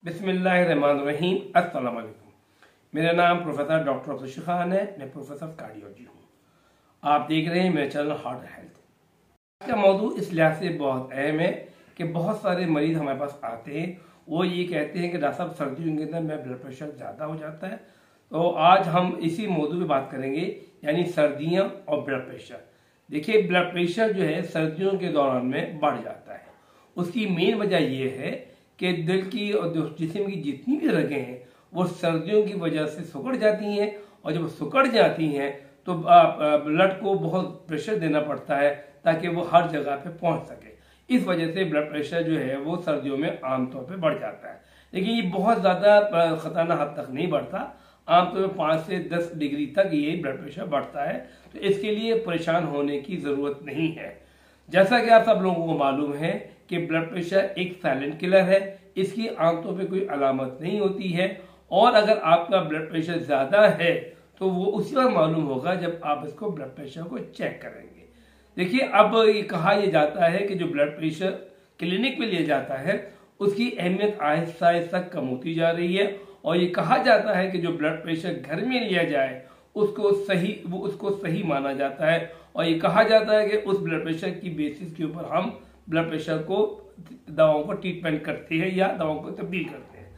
बिस्मिल्लाहिर्रहमानिर्रहीम। अस्सलाम वालेकुम। मेरा नाम प्रोफेसर डॉक्टर अफजल खान है। मैं प्रोफेसर कार्डियोलॉजी हूँ। आप देख रहे हैं मेरा चैनल हार्ट हेल्थ। आज का मौजू इस लिहाज से बहुत अहम है कि बहुत सारे मरीज हमारे पास आते हैं, वो ये कहते हैं कि डॉक्टर साहब सर्दियों के अंदर मेरा ब्लड प्रेशर ज़्यादा हो जाता है। तो आज हम इसी मौजू पे बात करेंगे, यानी सर्दियाँ और ब्लड प्रेशर। देखिए, ब्लड प्रेशर जो है सर्दियों के दौरान में बढ़ जाता है। उसकी मेन वजह यह है कि दिल की और जिस्म की जितनी भी रगें हैं वो सर्दियों की वजह से सिकुड़ जाती हैं, और जब सिकुड़ जाती हैं तो ब्लड को बहुत प्रेशर देना पड़ता है ताकि वो हर जगह पे पहुंच सके। इस वजह से ब्लड प्रेशर जो है वो सर्दियों में आमतौर पे बढ़ जाता है, लेकिन ये बहुत ज़्यादा खतरनाक हद तक नहीं बढ़ता। आमतौर पर 5 से 10 डिग्री तक ये ब्लड प्रेशर बढ़ता है, तो इसके लिए परेशान होने की ज़रूरत नहीं है। जैसा कि आप सब लोगों को मालूम है कि ब्लड प्रेशर एक साइलेंट किलर है। इसकी आमतौर पे कोई अलामत नहीं होती है, और अगर आपका ब्लड प्रेशर ज़्यादा है तो वो उसी वक्त मालूम होगा जब आप इसको ब्लड प्रेशर को चेक करेंगे। देखिए, अब ये कहा यह जाता है कि जो ब्लड प्रेशर क्लिनिक में लिया जाता है उसकी अहमियत आहिस्ता आहिस्ता कम होती जा रही है, और ये कहा जाता है कि जो ब्लड प्रेशर घर में लिया जाए उसको सही माना जाता है, और ये कहा जाता है कि उस ब्लड प्रेशर की बेसिस के ऊपर हम ब्लड प्रेशर को दवाओं को ट्रीटमेंट करते हैं या दवाओं को तब्दील करते हैं।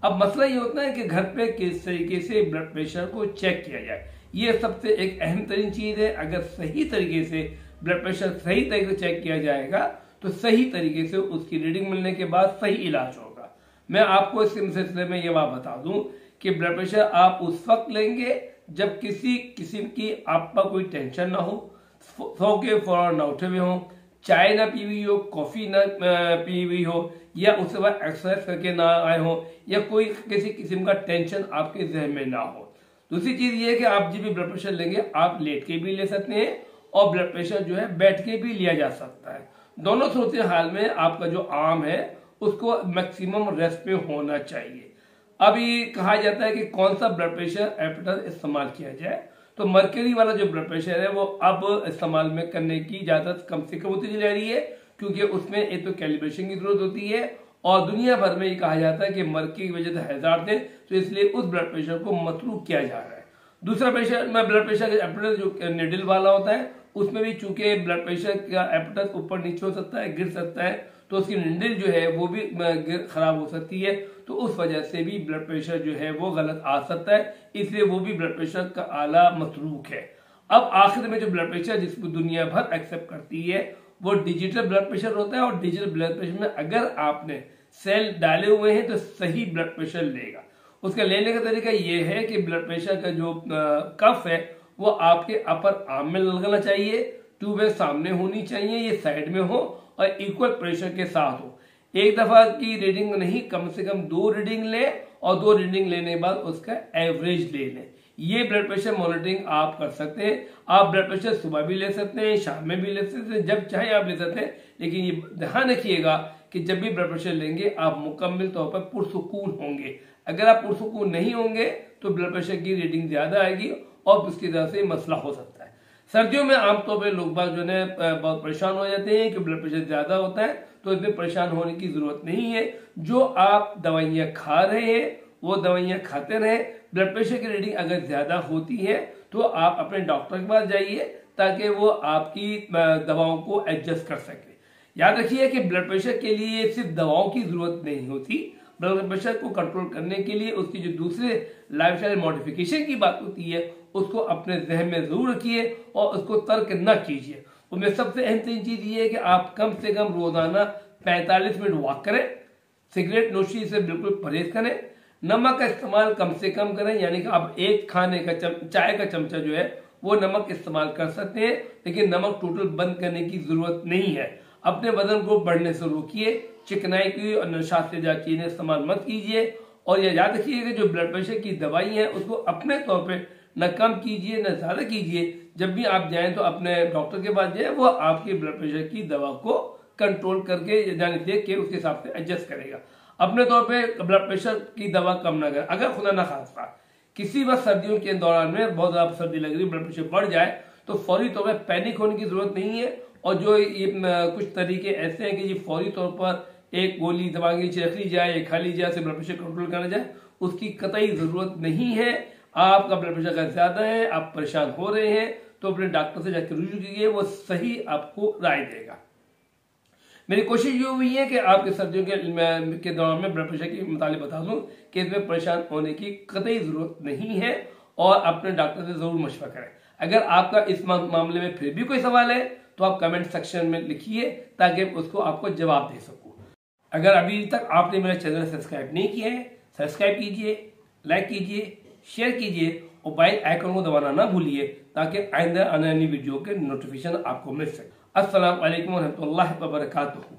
अब मसला ये होता है कि घर पे किस तरीके से ब्लड प्रेशर को चेक किया जाए। ये सबसे एक अहम तरीन चीज है। अगर सही तरीके से ब्लड प्रेशर सही तरीके से चेक किया जाएगा तो सही तरीके से उसकी रीडिंग मिलने के बाद सही इलाज होगा। मैं आपको इस सिलसिले में ये बात बता दूं कि ब्लड प्रेशर आप उस वक्त लेंगे जब किसी किस्म की आप पर कोई टेंशन ना हो, सो के फौरन ना उठे हुए हों, चाय ना पी हुई हो, कॉफी ना पी हुई हो, या उसके बाद एक्सरसाइज करके ना आए हो, या कोई किसी किस्म का टेंशन आपके जहन में ना हो। दूसरी चीज ये है कि आप जब भी ब्लड प्रेशर लेंगे आप लेट के भी ले सकते हैं, और ब्लड प्रेशर जो है बैठ के भी लिया जा सकता है। दोनों सूरत हाल में आपका जो आर्म है उसको मैक्सिमम रेस्ट पे होना चाहिए। अब ये कहा जाता है कि कौन सा ब्लड प्रेशर एपेटाइजर इस्तेमाल किया जाए, तो मरकरी वाला जो ब्लड प्रेशर है वो अब इस्तेमाल में करने की इजाजत कम से कम होती जा रही है, क्योंकि उसमें एक तो कैलिब्रेशन की जरूरत होती है, और दुनिया भर में ये कहा जाता है कि मरकरी की वजह से हैजार्ड है, तो इसलिए उस ब्लड प्रेशर को मतरूक किया जा रहा है। दूसरा प्रेशर में ब्लड प्रेशर एपेटाइजर जो निडल वाला होता है उसमें भी चूंकि ब्लड प्रेशर का एपेटाइजर ऊपर नीचे हो सकता है, गिर सकता है, तो उसकी निडल जो है वो भी खराब हो सकती है, तो उस वजह से भी ब्लड प्रेशर जो है वो गलत आ सकता है, इसलिए वो भी ब्लड प्रेशर का आला मतरूक है। अब आखिर में जो ब्लड प्रेशर जिसको दुनिया भर एक्सेप्ट करती है वो डिजिटल ब्लड प्रेशर होता है, और डिजिटल ब्लड प्रेशर में अगर आपने सेल डाले हुए हैं तो सही ब्लड प्रेशर लेगा। उसका लेने का तरीका ये है कि ब्लड प्रेशर का जो कफ है वो आपके अपर आर्म में लगना चाहिए, ट्यूबें सामने होनी चाहिए, ये साइड में हो और इक्वल प्रेशर के साथ हो। एक दफा की रीडिंग नहीं, कम से कम 2 रीडिंग लें, और 2 रीडिंग लेने के बाद उसका एवरेज ले लें। ये ब्लड प्रेशर मॉनिटरिंग आप कर सकते हैं। आप ब्लड प्रेशर सुबह भी ले सकते हैं, शाम में भी ले सकते हैं, जब चाहे आप ले सकते हैं, लेकिन ये ध्यान रखिएगा कि जब भी ब्लड प्रेशर लेंगे आप मुकम्मल तौर पर पुरसुकून होंगे। अगर आप पुरसुकून नहीं होंगे तो ब्लड प्रेशर की रीडिंग ज्यादा आएगी और उसकी वजह से मसला हो सकता है। सर्दियों में आमतौर पर लोग बाग जो है बहुत परेशान हो जाते हैं कि ब्लड प्रेशर ज्यादा होता है, तो इसमें परेशान होने की जरूरत नहीं है। जो आप दवाइयां खा रहे हैं वो दवाइयां खाते रहे। ब्लड प्रेशर की रीडिंग अगर ज्यादा होती है तो आप अपने डॉक्टर के पास जाइए ताकि वो आपकी दवाओं को एडजस्ट कर सके। याद रखिए कि ब्लड प्रेशर के लिए सिर्फ दवाओं की जरूरत नहीं होती, ब्लड प्रेशर को कंट्रोल करने के लिए उसकी जो दूसरे लाइफस्टाइल मॉडिफिकेशन की बात होती है उसको अपने जहन में जरूर रखिए और उसको तर्क न कीजिए। उसमें सबसे अहम चीज ये है कि आप कम से कम रोजाना 45 मिनट वॉक करें, सिगरेट नोशी से बिल्कुल परहेज करें, नमक का इस्तेमाल कम से कम करें, यानी कि आप एक खाने का चाय का चमचा जो है वो नमक इस्तेमाल कर सकते हैं, लेकिन नमक टोटल बंद करने की जरूरत नहीं है। अपने वजन को बढ़ने से रोकिए, चिकनाई की और नशातेदार चीजें इस्तेमाल मत कीजिए, और यह याद रखिए कि जो ब्लड प्रेशर की दवाई है उसको अपने तौर पर न कम कीजिए न ज्यादा कीजिए। जब भी आप जाएं तो अपने डॉक्टर के पास जाएं, वो आपके ब्लड प्रेशर की दवा को कंट्रोल करके यानी देख के उसके हिसाब से एडजस्ट करेगा। अपने तौर पे ब्लड प्रेशर की दवा कम ना करें। अगर खुदा ना खास्ता किसी वक्त सर्दियों के दौरान में बहुत ज्यादा सर्दी लग रही, ब्लड प्रेशर बढ़ जाए, तो फौरी तौर पर पैनिक होने की जरूरत नहीं है, और जो ये कुछ तरीके ऐसे हैं कि ये फौरी तौर पर एक गोली दवा के नीचे रख ली जाए या खा ली जाए, ब्लड प्रेशर कंट्रोल करना जाए, उसकी कतई जरूरत नहीं है। आपका ब्लड प्रेशर अगर ज्यादा है, आप परेशान हो रहे हैं, तो अपने डॉक्टर से जाकर रुजू कीजिए, वो सही आपको राय देगा। मेरी कोशिश ये हुई है कि आपके सर्दियों के दौरान में ब्लड प्रेशर के मुताबिक बता दूं कि इसमें परेशान होने की कतई जरूरत नहीं है और अपने डॉक्टर से जरूर मशवरा करें। अगर आपका इस मामले में फिर भी कोई सवाल है तो आप कमेंट सेक्शन में लिखिए ताकि उसको आपको जवाब दे सकूं। अगर अभी तक आपने मेरा चैनल सब्सक्राइब नहीं किया है, सब्सक्राइब कीजिए, लाइक कीजिए, शेयर कीजिए और बेल आइकन को दबाना ना भूलिए ताकि आइंदा आने वाली वीडियो के नोटिफिकेशन आपको मिल सके। अस्सलाम वालेकुम व रहमतुल्लाहि व बरकातुहू।